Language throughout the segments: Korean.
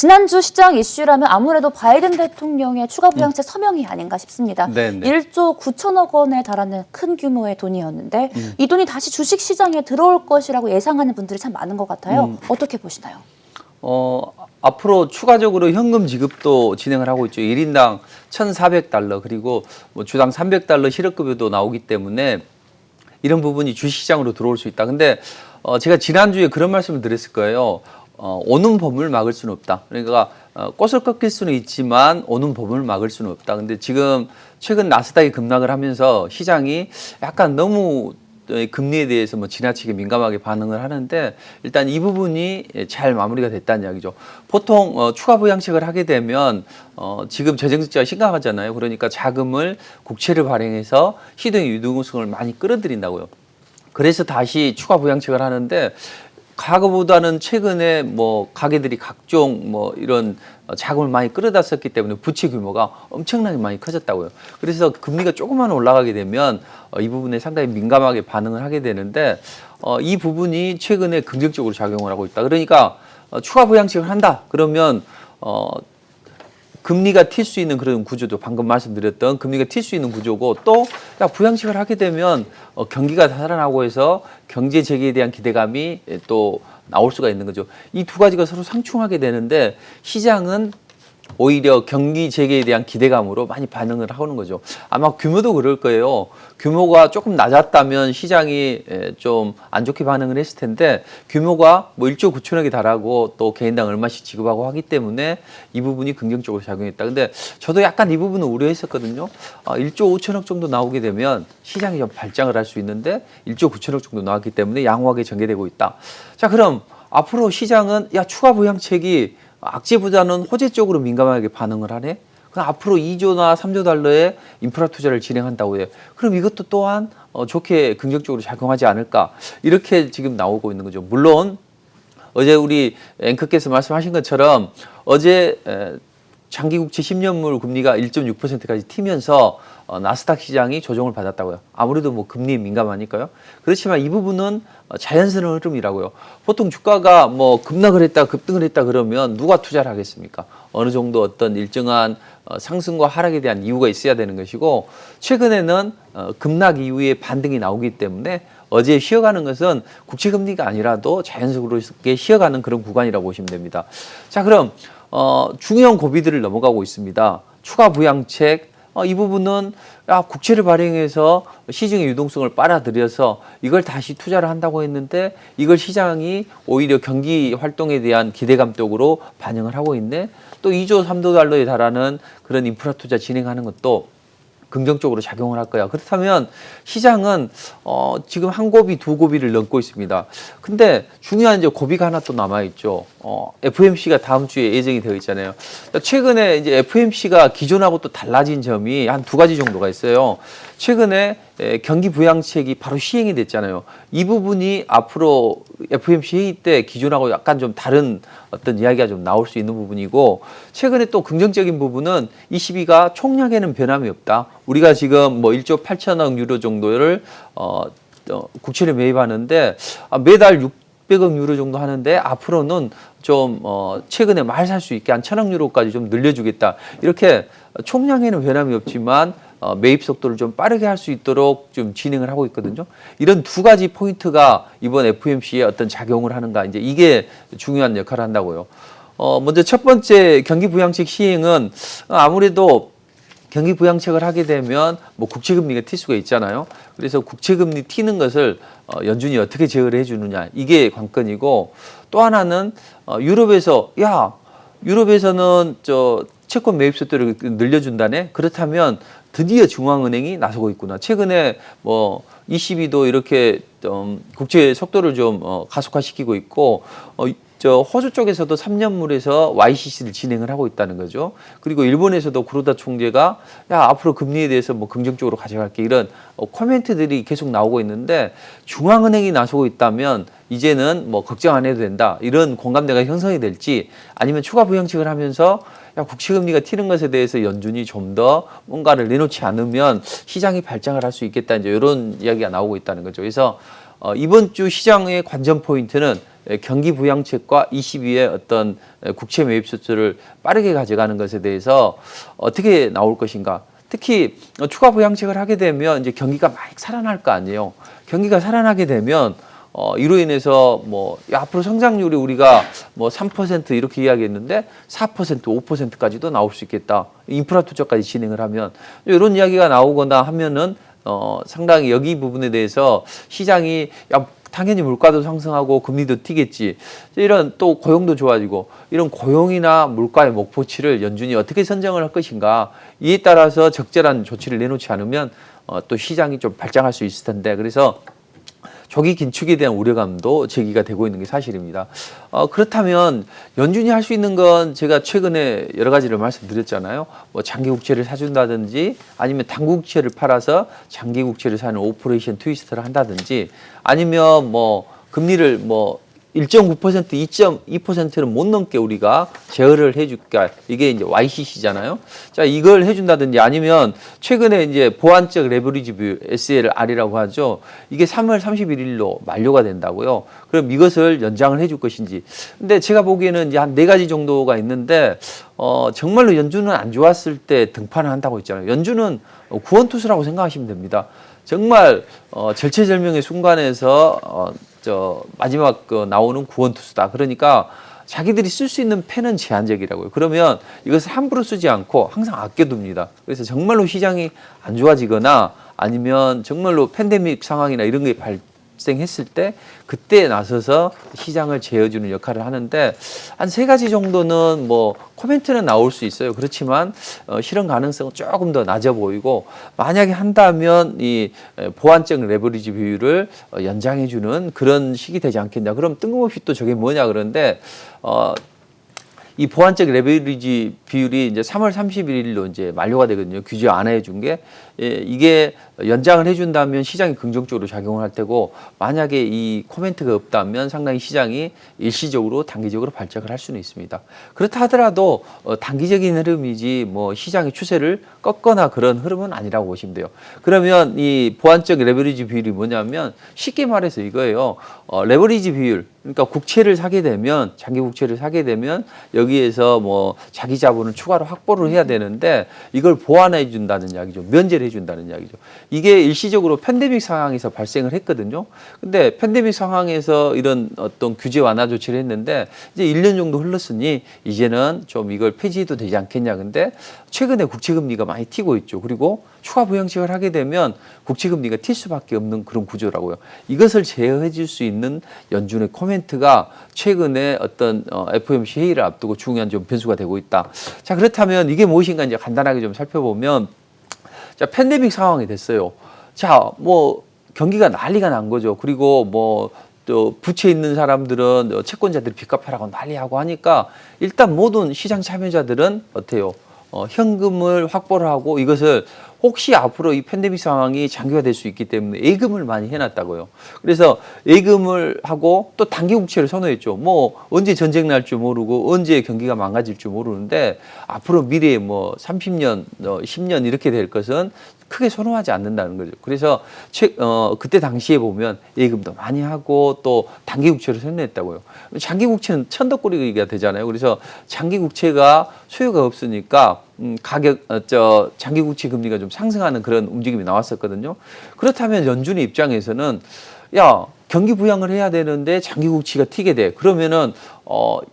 지난주 시장 이슈라면 아무래도 바이든 대통령의 추가 부양책 서명이 아닌가 싶습니다. 네네. 1조 9천억 원에 달하는 큰 규모의 돈이었는데 이 돈이 다시 주식 시장에 들어올 것이라고 예상하는 분들이 참 많은 것 같아요. 어떻게 보시나요? 앞으로 추가적으로 현금 지급도 진행을 하고 있죠. 1인당 1,400달러 그리고 뭐 주당 300달러 실업급여도 나오기 때문에 이런 부분이 주식시장으로 들어올 수 있다. 근데 제가 지난주에 그런 말씀을 드렸을 거예요. 오는 봄을 막을 수는 없다. 그러니까 꽃을 꺾일 수는 있지만 오는 봄을 막을 수는 없다. 근데 지금 최근 나스닥이 급락을 하면서 시장이 약간 너무 금리에 대해서 뭐 지나치게 민감하게 반응을 하는데 일단 이 부분이 잘 마무리가 됐다는 이야기죠. 보통 추가 부양책을 하게 되면 지금 재정적자가 심각하잖아요. 그러니까 자금을 국채를 발행해서 시중의 유동성을 많이 끌어들인다고요. 그래서 다시 추가 부양책을 하는데 과거보다는 최근에 뭐 가게들이 각종 뭐 이런 자금을 많이 끌어다 썼기 때문에 부채 규모가 엄청나게 많이 커졌다고요. 그래서 금리가 조금만 올라가게 되면 이 부분에 상당히 민감하게 반응을 하게 되는데 이 부분이 최근에 긍정적으로 작용을 하고 있다. 그러니까 추가 부양책을 한다. 그러면 금리가 튈 수 있는 그런 구조도 방금 말씀드렸던 금리가 튈 수 있는 구조고 또 부양책을 하게 되면 경기가 살아나고 해서 경제 재개에 대한 기대감이 또 나올 수가 있는 거죠. 이 두 가지가 서로 상충하게 되는데 시장은 오히려 경기 재개에 대한 기대감으로 많이 반응을 하는 거죠. 아마 규모도 그럴 거예요. 규모가 조금 낮았다면 시장이 좀 안 좋게 반응을 했을 텐데 규모가 뭐 1조 9천억에 달하고 또 개인당 얼마씩 지급하고 하기 때문에 이 부분이 긍정적으로 작용했다. 근데 저도 약간 이 부분은 우려했었거든요. 1조 5천억 정도 나오게 되면 시장이 좀 발장을 할 수 있는데 1조 9천억 정도 나왔기 때문에 양호하게 전개되고 있다. 자, 그럼 앞으로 시장은 추가 부양책이 악재보다는 호재 쪽으로 민감하게 반응을 하네. 그럼 앞으로 2조나 3조 달러의 인프라 투자를 진행한다고 해요. 그럼 이것도 또한 좋게 긍정적으로 작용하지 않을까. 이렇게 지금 나오고 있는 거죠. 물론 어제 우리 앵커께서 말씀하신 것처럼 어제 장기국채 10년물 금리가 1.6%까지 튀면서 나스닥 시장이 조정을 받았다고요. 아무래도 뭐 금리에 민감하니까요. 그렇지만 이 부분은 자연스러운 흐름이라고요. 보통 주가가 뭐 급락을 했다, 급등을 했다 그러면 누가 투자를 하겠습니까? 어느 정도 어떤 일정한 상승과 하락에 대한 이유가 있어야 되는 것이고 최근에는 급락 이후에 반등이 나오기 때문에 어제 쉬어가는 것은 국채금리가 아니라도 자연스럽게 쉬어가는 그런 구간이라고 보시면 됩니다. 자, 그럼 중요한 고비들을 넘어가고 있습니다. 추가 부양책 이 부분은 국채를 발행해서 시중의 유동성을 빨아들여서 이걸 다시 투자를 한다고 했는데 이걸 시장이 오히려 경기 활동에 대한 기대감 쪽으로 반영을 하고 있네. 또 2조 3조 달러에 달하는 그런 인프라 투자 진행하는 것도 긍정적으로 작용을 할 거야. 그렇다면 시장은 지금 한 고비, 두 고비를 넘고 있습니다. 근데 중요한 이제 고비가 하나 또 남아 있죠. FOMC가 다음 주에 예정이 되어 있잖아요. 최근에 이제 FOMC가 기존하고 또 달라진 점이 한 두 가지 정도가 있어요. 최근에 경기 부양책이 바로 시행이 됐잖아요. 이 부분이 앞으로 FOMC 회의 때 기존하고 약간 좀 다른 어떤 이야기가 좀 나올 수 있는 부분이고 최근에 또 긍정적인 부분은 ECB가 총량에는 변함이 없다. 우리가 지금 뭐 1조 8천억 유로 정도를 국채를 매입하는데 매달 600억 유로 정도 하는데 앞으로는 좀 최근에 말 살 수 있게 한 1,000억 유로까지 좀 늘려주겠다. 이렇게 총량에는 변함이 없지만 매입 속도를 좀 빠르게 할 수 있도록 좀 진행을 하고 있거든요. 이런 두 가지 포인트가 이번 FOMC에 어떤 작용을 하는가 이제 이게 중요한 역할을 한다고요. 먼저 첫 번째 경기 부양책 시행은 아무래도 경기 부양책을 하게 되면 뭐 국채금리가 튈 수가 있잖아요. 그래서 국채금리 튀는 것을 연준이 어떻게 제어를 해주느냐 이게 관건이고 또 하나는 유럽에서는 채권 매입 속도를 늘려준다네. 그렇다면 드디어 중앙은행이 나서고 있구나. 최근에 뭐 ECB도 이렇게 국채 속도를 좀 가속화시키고 있고 호주 쪽에서도 3년물에서 YCC를 진행을 하고 있다는 거죠. 그리고 일본에서도 구로다 총재가 앞으로 금리에 대해서 뭐 긍정적으로 가져갈게 이런 코멘트들이 계속 나오고 있는데 중앙은행이 나서고 있다면 이제는 뭐 걱정 안 해도 된다 이런 공감대가 형성이 될지 아니면 추가 부양책을 하면서 국채금리가 튀는 것에 대해서 연준이 좀 더 뭔가를 내놓지 않으면 시장이 발장을 할 수 있겠다 이제 이런 이야기가 나오고 있다는 거죠. 그래서 이번 주 시장의 관전 포인트는 경기 부양책과 22의 어떤 국채 매입 수수를 빠르게 가져가는 것에 대해서 어떻게 나올 것인가. 특히 추가 부양책을 하게 되면 이제 경기가 많이 살아날 거 아니에요. 경기가 살아나게 되면 이로 인해서 뭐 앞으로 성장률이 우리가 뭐 3% 이렇게 이야기했는데 4%, 5%까지도 나올 수 있겠다. 인프라 투자까지 진행을 하면 이런 이야기가 나오거나 하면은 상당히 여기 부분에 대해서 시장이 야 당연히 물가도 상승하고 금리도 튀겠지. 이런 또 고용도 좋아지고 이런 고용이나 물가의 목표치를 연준이 어떻게 선정을 할 것인가. 이에 따라서 적절한 조치를 내놓지 않으면 또 시장이 좀 발장할 수 있을 텐데 그래서 조기 긴축에 대한 우려감도 제기가 되고 있는 게 사실입니다. 그렇다면 연준이 할 수 있는 건 제가 최근에 여러 가지를 말씀드렸잖아요. 뭐 장기 국채를 사준다든지 아니면 단기 국채를 팔아서 장기 국채를 사는 오퍼레이션 트위스트를 한다든지 아니면 뭐 금리를 뭐 1.9%, 2.2%는 못 넘게 우리가 제어를 해줄까. 이게 이제 YCC잖아요. 자, 이걸 해준다든지 아니면 최근에 이제 보완적 레버리지 비율, SLR이라고 하죠. 이게 3월 31일로 만료가 된다고요. 그럼 이것을 연장을 해줄 것인지. 근데 제가 보기에는 이제 한 4가지 정도가 있는데, 정말로 연준은 안 좋았을 때 등판을 한다고 했잖아요. 연준은 구원투수라고 생각하시면 됩니다. 정말 절체절명의 순간에서 마지막 나오는 구원투수다. 그러니까 자기들이 쓸 수 있는 펜은 제한적이라고요. 그러면 이것을 함부로 쓰지 않고 항상 아껴둡니다. 그래서 정말로 시장이 안 좋아지거나 아니면 정말로 팬데믹 상황이나 이런 게 발생했을 때 그때 나서서 시장을 재어주는 역할을 하는데 한 3가지 정도는 뭐 코멘트는 나올 수 있어요. 그렇지만 실현 가능성은 조금 더 낮아 보이고 만약에 한다면 이 보완적 레버리지 비율을 연장해주는 그런 식이 되지 않겠냐. 그럼 뜬금없이 또 저게 뭐냐 그런데 이 보완적 레버리지 비율이 이제 3월 31일로 이제 만료가 되거든요. 규제 안 해준 게. 이게 연장을 해준다면 시장이 긍정적으로 작용을 할 테고 만약에 이 코멘트가 없다면 상당히 시장이 일시적으로 단기적으로 발작을 할 수는 있습니다. 그렇다 하더라도 단기적인 흐름이지 뭐 시장의 추세를 꺾거나 그런 흐름은 아니라고 보시면 돼요. 그러면 이 보완적 레버리지 비율이 뭐냐면 쉽게 말해서 이거예요. 레버리지 비율. 그러니까 국채를 사게 되면 장기 국채를 사게 되면 여기에서 뭐 자기 자본을 추가로 확보를 해야 되는데 이걸 보완해 준다는 이야기죠. 면제를 해 준다는 이야기죠. 이게 일시적으로 팬데믹 상황에서 발생을 했거든요. 근데 팬데믹 상황에서 이런 어떤 규제 완화 조치를 했는데 이제 1년 정도 흘렀으니 이제는 좀 이걸 폐지해도 되지 않겠냐. 근데 최근에 국채 금리가 많이 튀고 있죠. 그리고 추가 부양책을 하게 되면 국채 금리가 튈 수밖에 없는 그런 구조라고요. 이것을 제어해 줄 수 있는 연준의 코멘트가 최근에 어떤 FOMC 회의를 앞두고 중요한 좀 변수가 되고 있다. 자, 그렇다면 이게 무엇인가 이제 간단하게 좀 살펴보면 자, 팬데믹 상황이 됐어요. 자, 뭐 경기가 난리가 난 거죠. 그리고 뭐 또 부채 있는 사람들은 채권자들이 빚 갚아라고 난리하고 하니까 일단 모든 시장 참여자들은 어때요? 현금을 확보를 하고 이것을 혹시 앞으로 이 팬데믹 상황이 장기화될 수 있기 때문에 예금을 많이 해놨다고요. 그래서 예금을 하고 또 단기 국채를 선호했죠. 뭐 언제 전쟁 날 줄 모르고 언제 경기가 망가질 줄 모르는데 앞으로 미래에 뭐 30년, 10년 이렇게 될 것은 크게 선호하지 않는다는 거죠. 그래서 그때 당시에 보면 예금도 많이 하고 또 단기 국채를 선호했다고요. 장기 국채는 천덕꾸러기가 되잖아요. 그래서 장기 국채가 수요가 없으니까 장기 국채 금리가 좀 상승하는 그런 움직임이 나왔었거든요. 그렇다면 연준의 입장에서는 야, 경기 부양을 해야 되는데 장기 국채가 튀게 돼. 그러면은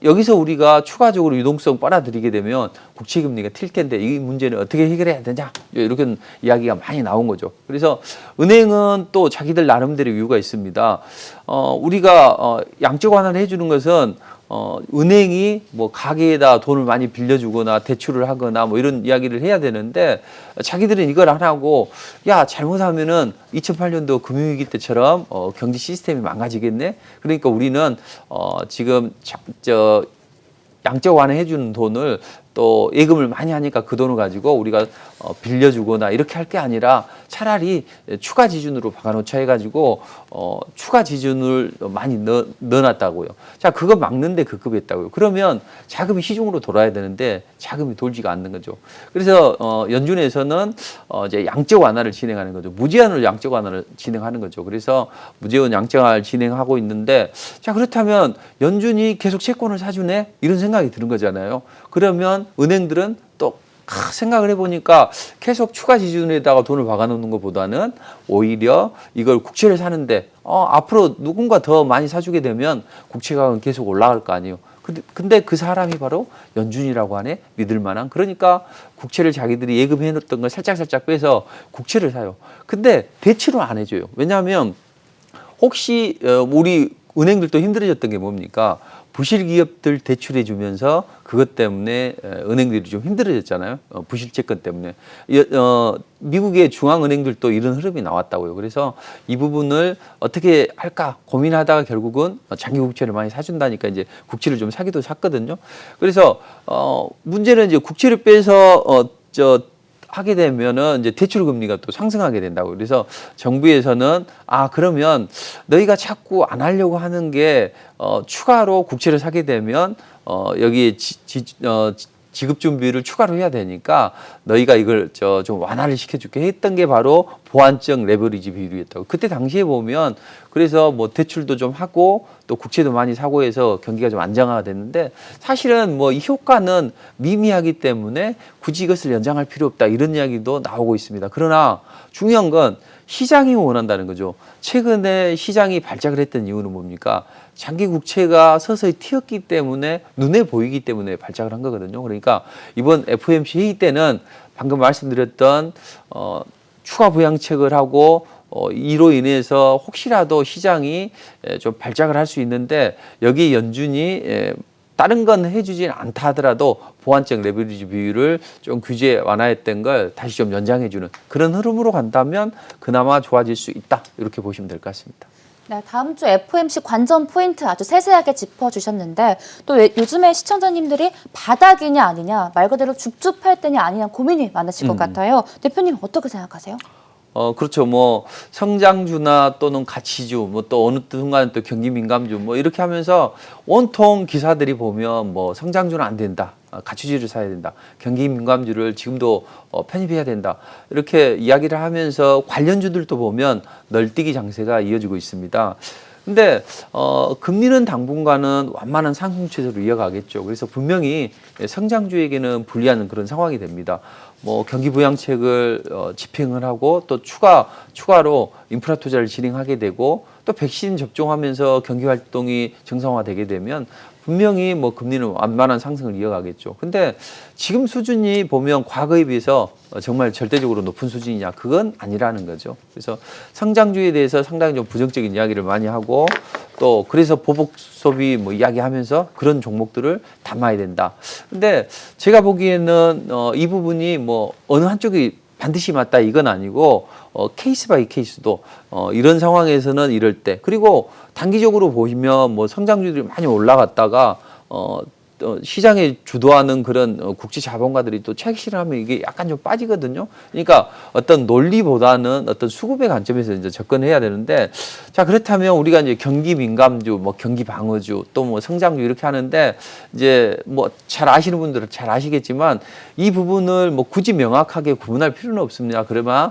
여기서 우리가 추가적으로 유동성 빨아들이게 되면 국채 금리가 튈 텐데 이 문제는 어떻게 해결해야 되냐? 이렇게 이야기가 많이 나온 거죠. 그래서 은행은 또 자기들 나름대로 이유가 있습니다. 우리가 양적 완화를 해주는 것은 은행이 뭐 가게에다 돈을 많이 빌려주거나 대출을 하거나 뭐 이런 이야기를 해야 되는데 자기들은 이걸 안 하고 야, 잘못하면은 2008년도 금융위기 때처럼 경제 시스템이 망가지겠네. 그러니까 우리는 지금 양적 완화해 주는 돈을 또 예금을 많이 하니까 그 돈을 가지고 우리가 빌려주거나 이렇게 할 게 아니라 차라리 추가 지준으로 박아놓자 해가지고 추가 지준을 많이 넣어놨다고요. 자, 그거 막는데 급급했다고요. 그러면 자금이 시중으로 돌아야 되는데 자금이 돌지가 않는 거죠. 그래서 연준에서는 이제 양적 완화를 진행하는 거죠. 무제한으로 양적 완화를 진행하는 거죠. 그래서 무제한 양적 완화를 진행하고 있는데, 자, 그렇다면 연준이 계속 채권을 사주네? 이런 생각이 드는 거잖아요. 그러면 은행들은 또 생각을 해보니까 계속 추가 지준에다가 돈을 박아놓는 것보다는 오히려 이걸 국채를 사는데 앞으로 누군가 더 많이 사주게 되면 국채 가격은 계속 올라갈 거 아니에요. 근데 그 사람이 바로 연준이라고 하네? 믿을 만한. 그러니까 국채를 자기들이 예금해 놓던 걸 살짝 빼서 국채를 사요. 근데 대출을 안 해줘요. 왜냐하면 혹시 우리 은행들도 힘들어졌던 게 뭡니까? 부실 기업들 대출해 주면서 그것 때문에 은행들이 좀 힘들어졌잖아요. 부실 채권 때문에. 미국의 중앙은행들도 이런 흐름이 나왔다고요. 그래서 이 부분을 어떻게 할까 고민하다가 결국은 장기 국채를 많이 사준다니까 이제 국채를 좀 사기도 샀거든요. 그래서 문제는 이제 국채를 빼서 하게 되면은 이제 대출 금리가 또 상승하게 된다고. 그래서 정부에서는 그러면 너희가 자꾸 안 하려고 하는 게 추가로 국채를 사게 되면 여기에 지급 준비를 추가로 해야 되니까 너희가 이걸 좀 완화를 시켜줄게 했던 게 바로 보완적 레버리지 비율이었다고. 그때 당시에 보면 그래서 뭐 대출도 좀 하고 또 국채도 많이 사고 해서 경기가 좀 안정화가 됐는데, 사실은 뭐 이 효과는 미미하기 때문에 굳이 이것을 연장할 필요 없다 이런 이야기도 나오고 있습니다. 그러나 중요한 건 시장이 원한다는 거죠. 최근에 시장이 발작을 했던 이유는 뭡니까? 장기 국채가 서서히 튀었기 때문에, 눈에 보이기 때문에 발작을 한 거거든요. 그러니까 이번 FOMC 회의 때는 방금 말씀드렸던 추가 부양책을 하고 이로 인해서 혹시라도 시장이 좀 발작을 할 수 있는데, 여기 연준이 다른 건 해주진 않다 하더라도 보완적 레버리지 비율을 좀 규제 완화했던 걸 다시 좀 연장해주는 그런 흐름으로 간다면 그나마 좋아질 수 있다, 이렇게 보시면 될 것 같습니다. 네, 다음 주 FOMC 관전 포인트 아주 세세하게 짚어주셨는데, 또 요즘에 시청자님들이 바닥이냐 아니냐, 말 그대로 줍줍할 때냐 아니냐 고민이 많으실 것 같아요. 대표님 어떻게 생각하세요? 그렇죠. 뭐 성장주나 또는 가치주, 뭐 또 어느 순간 또 경기 민감주, 뭐 이렇게 하면서 온통 기사들이 보면 뭐 성장주는 안 된다, 가치주를 사야 된다, 경기 민감주를 지금도 편입해야 된다, 이렇게 이야기를 하면서 관련주들도 보면 널뛰기 장세가 이어지고 있습니다. 근데 금리는 당분간은 완만한 상승 추세로 이어가겠죠. 그래서 분명히 성장주에게는 불리한 그런 상황이 됩니다. 뭐 경기 부양책을 집행을 하고 또 추가로 인프라 투자를 진행하게 되고 또 백신 접종하면서 경기 활동이 정상화되게 되면 분명히 뭐 금리는 완만한 상승을 이어가겠죠. 근데 지금 수준이 보면 과거에 비해서 정말 절대적으로 높은 수준이냐, 그건 아니라는 거죠. 그래서 성장주에 대해서 상당히 좀 부정적인 이야기를 많이 하고, 또 그래서 보복 소비 뭐 이야기하면서 그런 종목들을 담아야 된다. 근데 제가 보기에는 이 부분이 뭐 어느 한쪽이 반드시 맞다 이건 아니고 케이스 바이 케이스도 이런 상황에서는 이럴 때, 그리고 단기적으로 보시면 뭐 성장주들이 많이 올라갔다가 시장에 주도하는 그런 국제 자본가들이 또 차익 실현하면 이게 약간 좀 빠지거든요. 그러니까 어떤 논리보다는 어떤 수급의 관점에서 이제 접근해야 되는데, 자, 그렇다면 우리가 이제 경기 민감주, 뭐 경기 방어주, 또 뭐 성장주 이렇게 하는데, 이제 뭐 잘 아시는 분들은 잘 아시겠지만 이 부분을 뭐 굳이 명확하게 구분할 필요는 없습니다. 그러면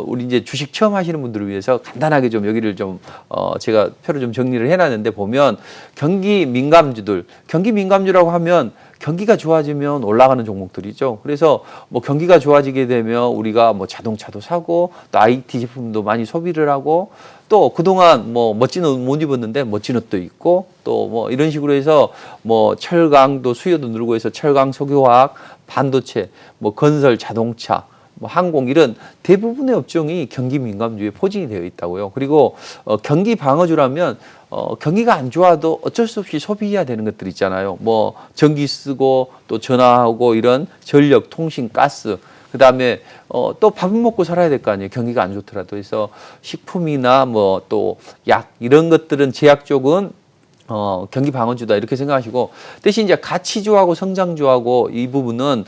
우리 이제 주식 처음 하시는 분들을 위해서 간단하게 좀 여기를 좀 제가 표를 좀 정리를 해놨는데, 보면 경기 민감주라고 하면 경기가 좋아지면 올라가는 종목들이죠. 그래서 뭐 경기가 좋아지게 되면 우리가 뭐 자동차도 사고 또 IT 제품도 많이 소비를 하고, 또 그동안 뭐 멋진 옷 못 입었는데 멋진 옷도 있고, 또 뭐 이런 식으로 해서 뭐 철강도 수요도 늘고 해서 철강, 석유화학, 반도체, 뭐 건설, 자동차, 뭐 항공, 이런 대부분의 업종이 경기 민감주에 포진이 되어 있다고요. 그리고 경기 방어주라면 경기가 안 좋아도 어쩔 수 없이 소비해야 되는 것들 있잖아요. 뭐 전기 쓰고 또 전화하고 이런 전력, 통신, 가스, 그다음에 또 밥은 먹고 살아야 될 거 아니에요. 경기가 안 좋더라도. 그래서 식품이나 뭐 또 약, 이런 것들은 제약 쪽은 경기 방어주다 이렇게 생각하시고, 대신 이제 가치주하고 성장주하고 이 부분은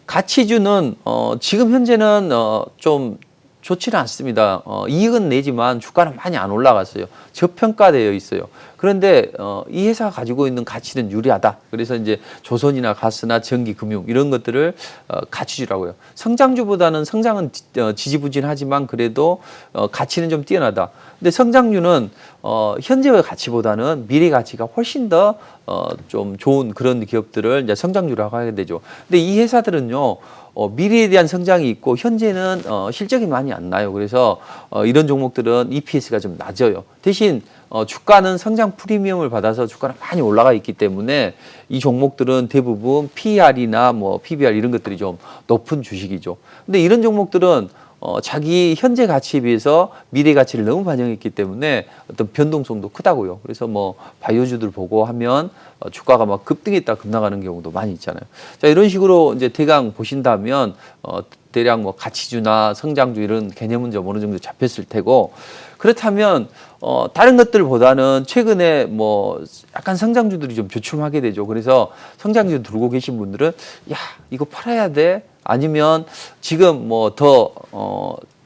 가치주는 지금 현재는 좀 좋지는 않습니다. 이익은 내지만 주가는 많이 안 올라갔어요. 저평가되어 있어요. 그런데 이 회사가 가지고 있는 가치는 유리하다. 그래서 이제 조선이나 가스나 전기, 금융 이런 것들을 가치주라고요. 성장주보다는 성장은 지지부진하지만 그래도 가치는 좀 뛰어나다. 근데 성장주는 현재의 가치보다는 미래 가치가 훨씬 더 좀 좋은 그런 기업들을 이제 성장주라고 하게 되죠. 근데 이 회사들은요, 미래에 대한 성장이 있고 현재는 실적이 많이 안 나요. 그래서 이런 종목들은 EPS가 좀 낮아요. 대신 주가는 성장 프리미엄을 받아서 주가는 많이 올라가 있기 때문에 이 종목들은 대부분 PER이나 뭐 PBR 이런 것들이 좀 높은 주식이죠. 근데 이런 종목들은 자기 현재 가치에 비해서 미래 가치를 너무 반영했기 때문에 어떤 변동성도 크다고요. 그래서 뭐 바이오주들 보고 하면 주가가 막 급등했다 급나가는 경우도 많이 있잖아요. 자, 이런 식으로 이제 대강 보신다면 대략 뭐 가치주나 성장주 이런 개념은 좀 어느 정도 잡혔을 테고, 그렇다면 다른 것들보다는 최근에 뭐 약간 성장주들이 좀 주춤하게 되죠. 그래서 성장주 들고 계신 분들은 야, 이거 팔아야 돼. 아니면 지금 뭐 더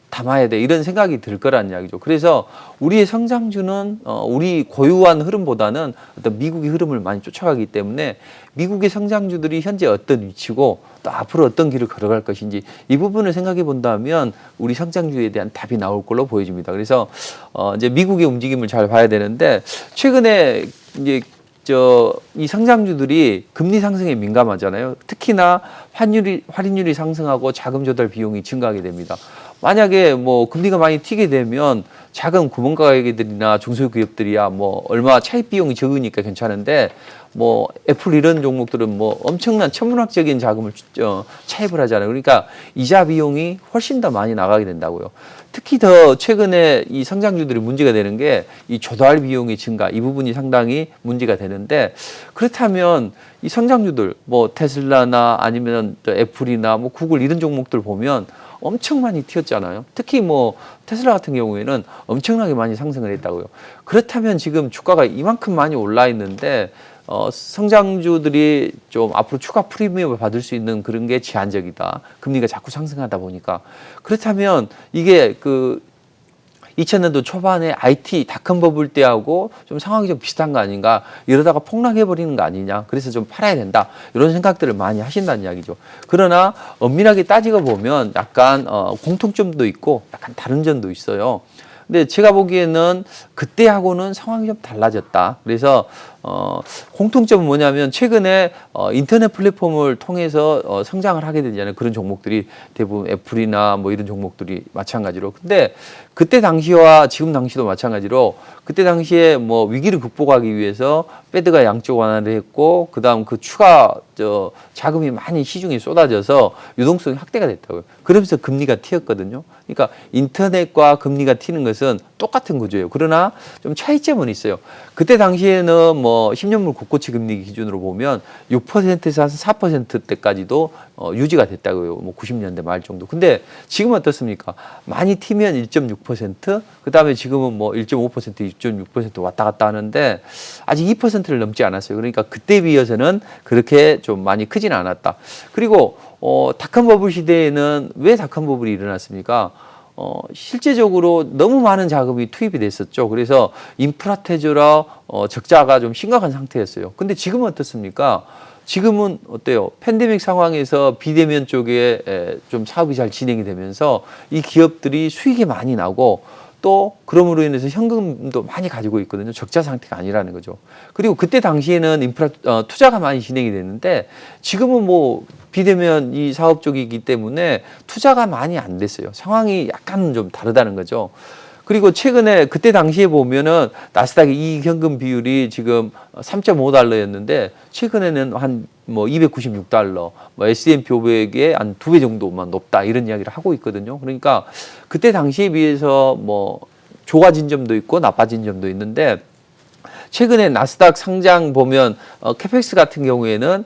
담아야 돼, 이런 생각이 들 거란 이야기죠. 그래서 우리의 성장주는 우리 고유한 흐름보다는 어떤 미국의 흐름을 많이 쫓아가기 때문에 미국의 성장주들이 현재 어떤 위치고 또 앞으로 어떤 길을 걸어갈 것인지 이 부분을 생각해 본다면 우리 성장주에 대한 답이 나올 걸로 보여집니다. 그래서 이제 미국의 움직임을 잘 봐야 되는데, 최근에 이제 이 성장주들이 금리 상승에 민감하잖아요. 특히나 할인율이 상승하고 자금 조달 비용이 증가하게 됩니다. 만약에 뭐 금리가 많이 튀게 되면 작은 구멍가게들이나 중소기업들이야 뭐 얼마 차입 비용이 적으니까 괜찮은데, 뭐 애플 이런 종목들은 뭐 엄청난 천문학적인 자금을 차입을 하잖아요. 그러니까 이자 비용이 훨씬 더 많이 나가게 된다고요. 특히 더 최근에 이 성장주들이 문제가 되는 게 이 조달 비용의 증가, 이 부분이 상당히 문제가 되는데, 그렇다면 이 성장주들 뭐 테슬라나 아니면 또 애플이나 뭐 구글 이런 종목들 보면 엄청 많이 튀었잖아요. 특히 뭐 테슬라 같은 경우에는 엄청나게 많이 상승을 했다고요. 그렇다면 지금 주가가 이만큼 많이 올라 있는데 성장주들이 좀 앞으로 추가 프리미엄을 받을 수 있는 그런 게 제한적이다. 금리가 자꾸 상승하다 보니까. 그렇다면 이게 2000년도 초반에 IT 닷컴 버블 때하고 좀 상황이 좀 비슷한 거 아닌가, 이러다가 폭락해버리는 거 아니냐, 그래서 좀 팔아야 된다, 이런 생각들을 많이 하신다는 이야기죠. 그러나 엄밀하게 따지고 보면 약간 공통점도 있고 약간 다른 점도 있어요. 근데 제가 보기에는 그때하고는 상황이 좀 달라졌다. 그래서 공통점은 뭐냐면 최근에 인터넷 플랫폼을 통해서 성장을 하게 되잖아요. 그런 종목들이 대부분 애플이나 뭐 이런 종목들이 마찬가지로. 근데 그때 당시와 지금 당시도 마찬가지로 그때 당시에 뭐 위기를 극복하기 위해서 패드가 양적 완화를 했고, 그다음 그 추가 자금이 많이 시중에 쏟아져서 유동성이 확대가 됐다고요. 그러면서 금리가 튀었거든요. 그러니까 인터넷과 금리가 튀는 것은 똑같은 구조예요. 그러나 좀 차이점은 있어요. 그때 당시에는 뭐 10년물 국고치 금리 기준으로 보면 6%에서 한 4%대까지도 유지가 됐다고요. 뭐 90년대 말 정도. 근데 지금은 어떻습니까? 많이 튀면 1.6%, 그다음에 지금은 뭐 1.5%, 2.6% 왔다 갔다 하는데 아직 2%를 넘지 않았어요. 그러니까 그때에 비해서는 그렇게 좀 많이 크지는 않았다. 그리고 닷컴 버블 시대에는 왜 닷컴 버블이 일어났습니까? 실제적으로 너무 많은 자금이 투입이 됐었죠. 그래서 인프라 태조라 적자가 좀 심각한 상태였어요. 근데 지금은 어떻습니까? 지금은 어때요? 팬데믹 상황에서 비대면 쪽에 좀 사업이 잘 진행이 되면서 이 기업들이 수익이 많이 나고, 또 그럼으로 인해서 현금도 많이 가지고 있거든요. 적자 상태가 아니라는 거죠. 그리고 그때 당시에는 인프라 투자가 많이 진행이 됐는데 지금은 뭐 비대면 이 사업 쪽이기 때문에 투자가 많이 안 됐어요. 상황이 약간 좀 다르다는 거죠. 그리고 최근에 그때 당시에 보면은 나스닥의 이익 현금 비율이 지금 3.5달러였는데 최근에는 한 뭐 296달러, 뭐 S&P 500의 한 2배 정도만 높다, 이런 이야기를 하고 있거든요. 그러니까 그때 당시에 비해서 뭐 좋아진 점도 있고 나빠진 점도 있는데, 최근에 나스닥 상장 보면 캐펙스 같은 경우에는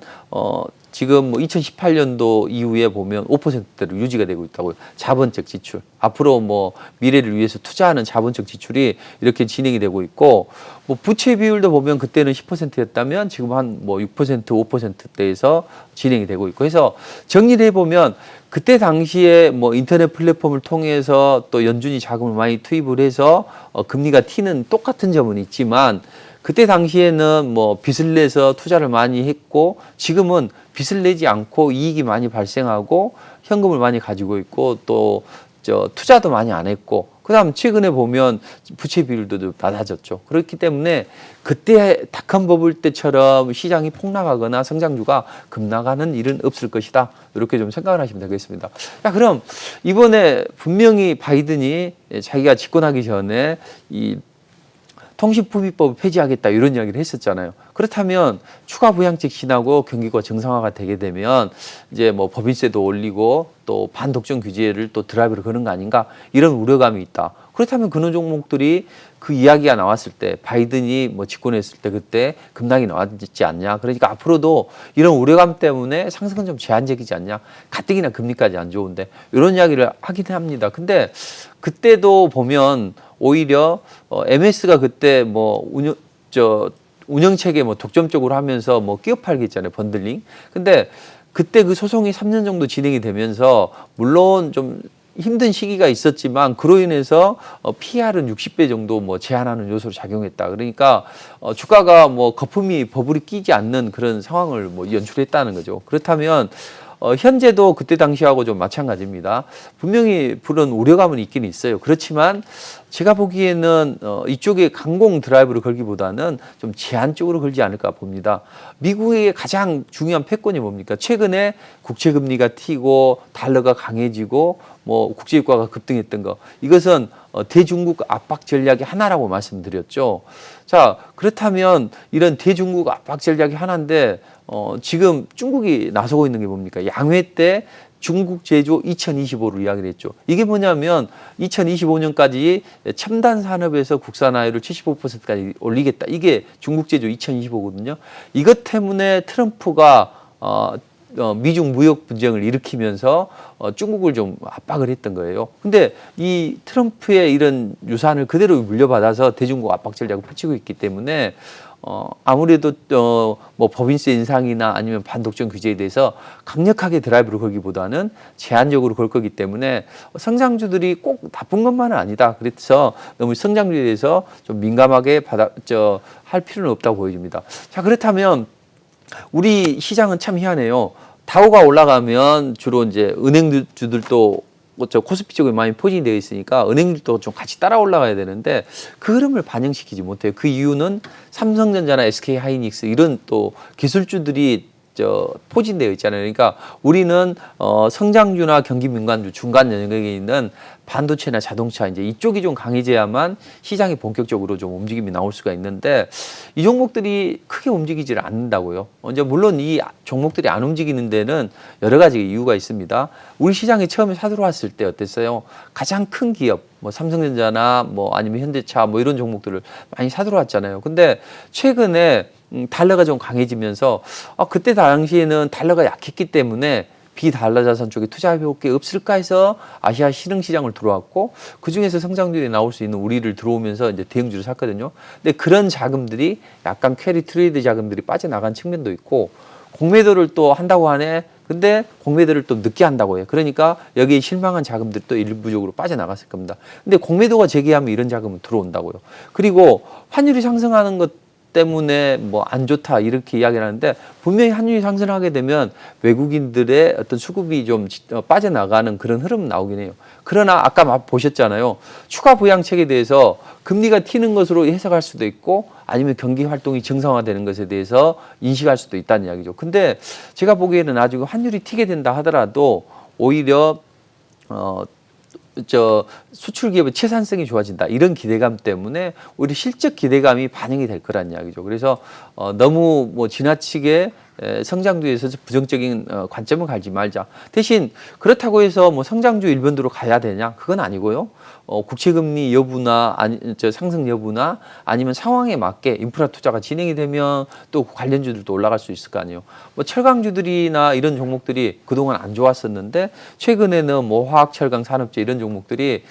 지금 뭐 2018년도 이후에 보면 5%대로 유지가 되고 있다고요. 자본적 지출. 앞으로 뭐 미래를 위해서 투자하는 자본적 지출이 이렇게 진행이 되고 있고, 뭐 부채 비율도 보면 그때는 10%였다면 지금 한 뭐 6%, 5%대에서 진행이 되고 있고 해서 정리를 해보면 그때 당시에 뭐 인터넷 플랫폼을 통해서 또 연준이 자금을 많이 투입을 해서 금리가 튀는 똑같은 점은 있지만 그때 당시에는 뭐 빚을 내서 투자를 많이 했고 지금은 빚을 내지 않고 이익이 많이 발생하고 현금을 많이 가지고 있고 또 투자도 많이 안 했고 그다음 최근에 보면 부채 비율도 좀 낮아졌죠. 그렇기 때문에 그때 닷컴 버블 때처럼 시장이 폭락하거나 성장주가 급락하는 일은 없을 것이다. 이렇게 좀 생각을 하시면 되겠습니다. 자, 그럼 이번에 분명히 바이든이 자기가 집권하기 전에 이 통신부비법을 폐지하겠다 이런 이야기를 했었잖아요. 그렇다면 추가 부양책 지나고 경기가 정상화가 되게 되면 이제 뭐 법인세도 올리고 또 반독점 규제를 또 드라이브를 거는 거 아닌가 이런 우려감이 있다. 그렇다면 그런 종목들이 그 이야기가 나왔을 때 바이든이 뭐 집권했을 때 그때 급락이 나왔지 않냐. 그러니까 앞으로도 이런 우려감 때문에 상승은 좀 제한적이지 않냐. 가뜩이나 금리까지 안 좋은데 이런 이야기를 하긴 합니다. 근데 그때도 보면 오히려 MS가 그때 뭐 운영체계 뭐 독점적으로 하면서 뭐 끼어 팔기 있잖아요. 번들링. 근데 그때 그 소송이 3년 정도 진행이 되면서 물론 좀 힘든 시기가 있었지만 그로 인해서 PR은 60배 정도 뭐 제한하는 요소로 작용했다. 그러니까 주가가 뭐 거품이 버블이 끼지 않는 그런 상황을 뭐 연출했다는 거죠. 그렇다면 현재도 그때 당시하고 좀 마찬가지입니다. 분명히 그런 우려감은 있긴 있어요. 그렇지만 제가 보기에는 이쪽에 강공 드라이브를 걸기보다는 좀 제한적으로 걸지 않을까 봅니다. 미국의 가장 중요한 패권이 뭡니까? 최근에 국채금리가 튀고 달러가 강해지고 뭐 국제유가가 급등했던 거. 이것은 대중국 압박 전략의 하나라고 말씀드렸죠. 자, 그렇다면 이런 대중국 압박 전략이 하나인데 지금 중국이 나서고 있는 게 뭡니까? 양회 때 중국 제조 2025로 이야기를 했죠. 이게 뭐냐면 2025년까지 첨단 산업에서 국산화율을 75%까지 올리겠다. 이게 중국 제조 2025거든요. 이것 때문에 트럼프가 미중 무역 분쟁을 일으키면서 중국을 좀 압박을 했던 거예요. 근데 이 트럼프의 이런 유산을 그대로 물려받아서 대중국 압박 전략을 펼치고 있기 때문에 아무래도 뭐 법인세 인상이나 아니면 반독점 규제에 대해서 강력하게 드라이브를 걸기보다는 제한적으로 걸 거기 때문에 성장주들이 꼭 나쁜 것만은 아니다. 그래서 너무 성장주에 대해서 좀 민감하게 할 필요는 없다고 보여집니다. 자, 그렇다면 우리 시장은 참 희한해요. 다우가 올라가면 주로 이제 은행주들도 코스피 쪽에 많이 포진이 되어 있으니까 은행들도 좀 같이 따라 올라가야 되는데 그 흐름을 반영시키지 못해요. 그 이유는 삼성전자나 SK하이닉스 이런 또 기술주들이 포진되어 있잖아요. 그러니까 우리는 성장주나 경기 민감주 중간 영역에 있는 반도체나 자동차 이제 이쪽이 좀 강해져야만 시장이 본격적으로 좀 움직임이 나올 수가 있는데 이 종목들이 크게 움직이질 않는다고요. 이제 물론 이 종목들이 안 움직이는 데는 여러 가지 이유가 있습니다. 우리 시장에 처음에 사들어왔을 때 어땠어요? 가장 큰 기업, 뭐 삼성전자나 뭐 아니면 현대차 뭐 이런 종목들을 많이 사들어왔잖아요. 근데 최근에 달러가 좀 강해지면서 그때 당시에는 달러가 약했기 때문에 비달러 자산 쪽에 투자해볼 게 없을까 해서 아시아 실흥 시장을 들어왔고 그중에서 성장률이 나올 수 있는 우리를 들어오면서 이제 대형주를 샀거든요. 근데 그런 자금들이 약간 캐리 트레이드 자금들이 빠져나간 측면도 있고 공매도를 또 한다고 하네. 근데 공매도를 또 늦게 한다고 해요. 그러니까 여기에 실망한 자금들이 또 일부적으로 빠져나갔을 겁니다. 근데 공매도가 재개하면 이런 자금은 들어온다고요. 그리고 환율이 상승하는 것 때문에 뭐 안 좋다 이렇게 이야기를 하는데 분명히 환율이 상승하게 되면 외국인들의 어떤 수급이 좀 빠져나가는 그런 흐름은 나오긴 해요. 그러나 아까 보셨잖아요. 추가 부양책에 대해서 금리가 튀는 것으로 해석할 수도 있고 아니면 경기 활동이 정상화되는 것에 대해서 인식할 수도 있다는 이야기죠. 근데 제가 보기에는 나중에 환율이 튀게 된다 하더라도 오히려 수출 기업의 채산성이 좋아진다 이런 기대감 때문에 오히려 실적 기대감이 반영이 될 거란 이야기죠. 그래서 너무 뭐 지나치게 성장주에 있어서 부정적인 관점을 가지 말자. 대신 그렇다고 해서 뭐 성장주 일본으로 가야 되냐? 그건 아니고요. 국채금리 여부나 상승 여부나 아니면 상황에 맞게 인프라 투자가 진행이 되면 또 관련주들도 올라갈 수 있을 거 아니에요. 뭐 철강주들이나 이런 종목들이 그동안 안 좋았었는데 최근에는 뭐 화학, 철강, 산업재 이런 종목들이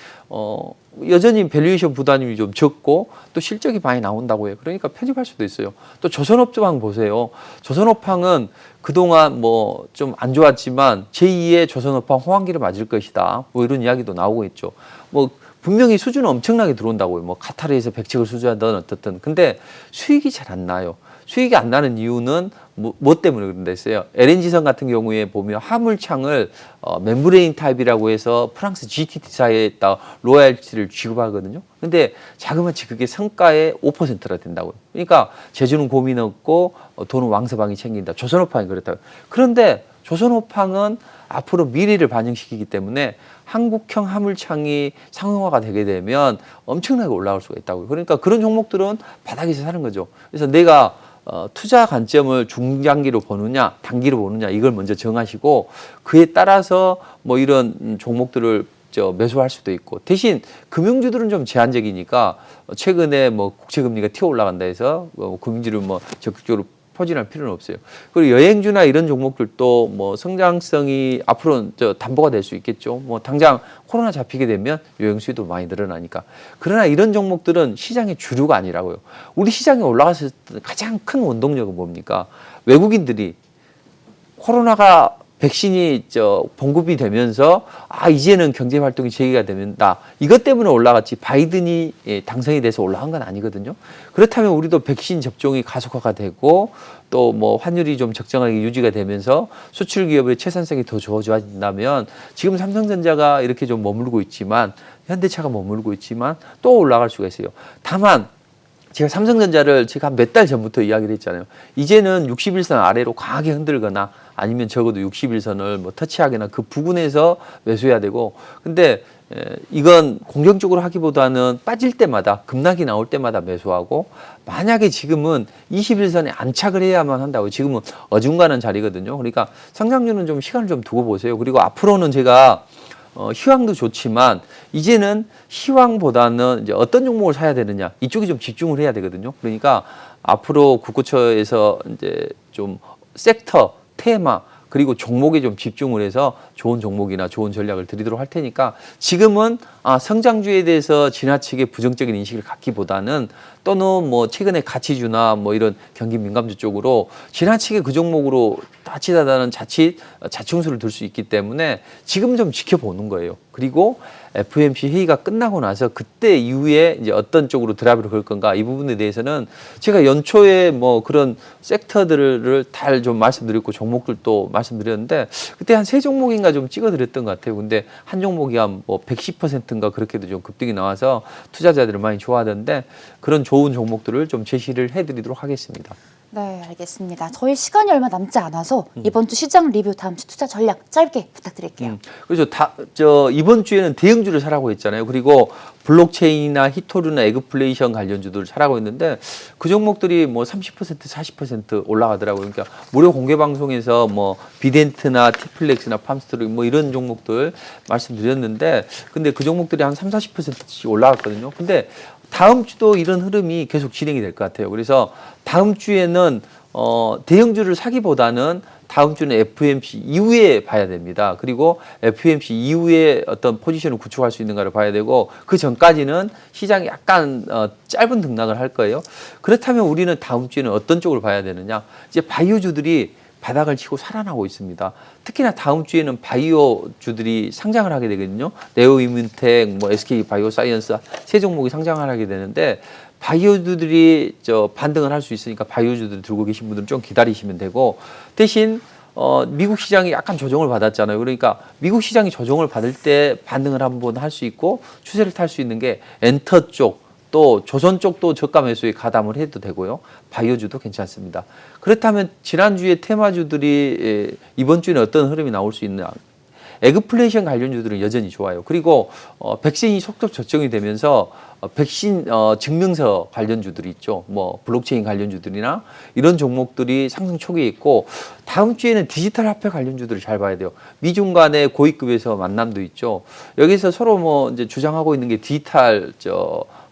여전히 밸류에이션 부담이 좀 적고 또 실적이 많이 나온다고 해요. 그러니까 편입할 수도 있어요. 또 조선업황 보세요. 조선업황은 그동안 뭐 좀 안 좋았지만 제2의 조선업황 호황기를 맞을 것이다. 뭐 이런 이야기도 나오고 있죠. 뭐 분명히 수주는 엄청나게 들어온다고요. 뭐 카타르에서 백책을 수주하든 어떻든. 근데 수익이 잘 안 나요. 수익이 안 나는 이유는 뭐 때문에 그런다 했어요. LNG선 같은 경우에 보면 화물창을 멤브레인 타입이라고 해서 프랑스 GTT사에다 로얄티를 지급하거든요. 근데 자그마치 그게 성가의 5%라 된다고요. 그러니까 제주는 고민 없고 돈은 왕서방이 챙긴다. 조선업황이 그렇다고요. 그런데 조선업황은 앞으로 미래를 반영시키기 때문에 한국형 화물창이 상용화가 되게 되면 엄청나게 올라갈 수가 있다고요. 그러니까 그런 종목들은 바닥에서 사는 거죠. 그래서 내가 투자 관점을 중장기로 보느냐 단기로 보느냐 이걸 먼저 정하시고 그에 따라서 뭐 이런 종목들을 매수할 수도 있고 대신 금융주들은 좀 제한적이니까 최근에 뭐 국채금리가 튀어 올라간다 해서 금융주를 뭐 적극적으로 포진할 필요는 없어요. 그리고 여행주나 이런 종목들도 뭐 성장성이 앞으로는 담보가 될 수 있겠죠. 뭐 당장 코로나 잡히게 되면 여행 수요도 많이 늘어나니까. 그러나 이런 종목들은 시장의 주류가 아니라고요. 우리 시장에 올라갔을 때 가장 큰 원동력은 뭡니까? 외국인들이 코로나가 백신이 공급이 되면서 이제는 경제 활동이 재개가 된다. 이것 때문에 올라갔지 바이든이 당선이 돼서 올라간 건 아니거든요. 그렇다면 우리도 백신 접종이 가속화가 되고 또 뭐 환율이 좀 적정하게 유지가 되면서 수출 기업의 채산성이 더 좋아진다면 지금 삼성전자가 이렇게 좀 머물고 있지만 현대차가 머물고 있지만 또 올라갈 수가 있어요. 다만 제가 삼성전자를 제가 몇 달 전부터 이야기를 했잖아요. 이제는 60일선 아래로 강하게 흔들거나 아니면 적어도 60일선을 뭐 터치하거나 그 부분에서 매수해야 되고 근데 이건 공격적으로 하기보다는 빠질 때마다 급락이 나올 때마다 매수하고 만약에 지금은 21선에 안착을 해야만 한다고 지금은 어중간한 자리거든요. 그러니까 상장주는 좀 시간을 좀 두고 보세요. 그리고 앞으로는 제가 희황도 좋지만 이제는 희황보다는 이제 어떤 종목을 사야 되느냐 이쪽에 좀 집중을 해야 되거든요. 그러니까 앞으로 국고처에서 이제 좀 섹터, 테마 그리고 종목에 좀 집중을 해서 좋은 종목이나 좋은 전략을 드리도록 할 테니까 지금은 성장주에 대해서 지나치게 부정적인 인식을 갖기보다는 또는 뭐 최근에 가치주나 뭐 이런 경기 민감주 쪽으로 지나치게 그 종목으로 따치다다는 자충수를 들 수 있기 때문에 지금 좀 지켜보는 거예요. 그리고 FOMC 회의가 끝나고 나서 그때 이후에 이제 어떤 쪽으로 드라이브를 걸 건가 이 부분에 대해서는 제가 연초에 뭐 그런 섹터들을 다 좀 말씀드렸고 종목들도 말씀드렸는데 그때 한 3종목인가 좀 찍어드렸던 것 같아요. 근데 한 종목이 한 뭐 110%인가 그렇게도 좀 급등이 나와서 투자자들을 많이 좋아하던데 그런 좋은 종목들을 좀 제시를 해드리도록 하겠습니다. 네, 알겠습니다. 저희 시간이 얼마 남지 않아서 이번 주 시장 리뷰, 다음 주 투자 전략 짧게 부탁드릴게요. 그렇죠. 이번 주에는 대형주를 사라고 했잖아요. 그리고 블록체인이나 히토르나 에그플레이션 관련주들을 사라고 했는데 그 종목들이 뭐 30%, 40% 올라가더라고요. 그러니까 무료 공개 방송에서 뭐 비덴트나 티플렉스나 팜스토리 뭐 이런 종목들 말씀드렸는데 근데 그 종목들이 한 3, 40%씩 올라갔거든요. 근데 다음 주도 이런 흐름이 계속 진행이 될 것 같아요. 그래서 다음 주에는 대형주를 사기보다는 다음 주는 FOMC 이후에 봐야 됩니다. 그리고 FOMC 이후에 어떤 포지션을 구축할 수 있는가를 봐야 되고 그 전까지는 시장이 약간 짧은 등락을 할 거예요. 그렇다면 우리는 다음 주에는 어떤 쪽을 봐야 되느냐? 이제 바이오주들이 바닥을 치고 살아나고 있습니다. 특히나 다음 주에는 바이오주들이 상장을 하게 되거든요. 네오이뮨텍, 뭐 SK 바이오사이언스 3종목이 상장을 하게 되는데 바이오주들이 반등을 할 수 있으니까 바이오주들 들고 계신 분들은 좀 기다리시면 되고 대신 미국 시장이 약간 조정을 받았잖아요. 그러니까 미국 시장이 조정을 받을 때 반등을 한번 할 수 있고 추세를 탈 수 있는 게 엔터 쪽 또 조선 쪽도 저가 매수에 가담을 해도 되고요. 바이오주도 괜찮습니다. 그렇다면 지난주에 테마주들이 이번 주에는 어떤 흐름이 나올 수 있나? 에그플레이션 관련주들은 여전히 좋아요. 그리고 백신이 속도 조정이 되면서 백신 증명서 관련주들이 있죠. 뭐 블록체인 관련주들이나 이런 종목들이 상승 초기에 있고 다음 주에는 디지털 화폐 관련주들을 잘 봐야 돼요. 미중 간의 고위급에서 만남도 있죠. 여기서 서로 뭐 이제 주장하고 있는 게 디지털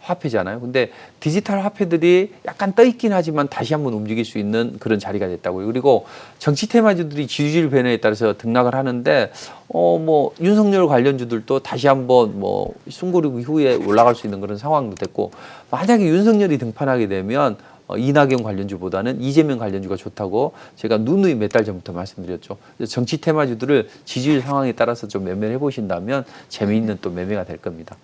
화폐잖아요. 근데 디지털 화폐들이 약간 떠있긴 하지만 다시 한번 움직일 수 있는 그런 자리가 됐다고요. 그리고 정치 테마주들이 지지율 변화에 따라서 등락을 하는데 뭐 윤석열 관련주들도 다시 한번 뭐 숨고르기 후에 올라갈 수 있는 그런 상황도 됐고 만약에 윤석열이 등판하게 되면 이낙연 관련주보다는 이재명 관련주가 좋다고 제가 누누이 몇 달 전부터 말씀드렸죠. 정치 테마주들을 지지율 상황에 따라서 좀 매매를 해보신다면 재미있는 또 매매가 될 겁니다.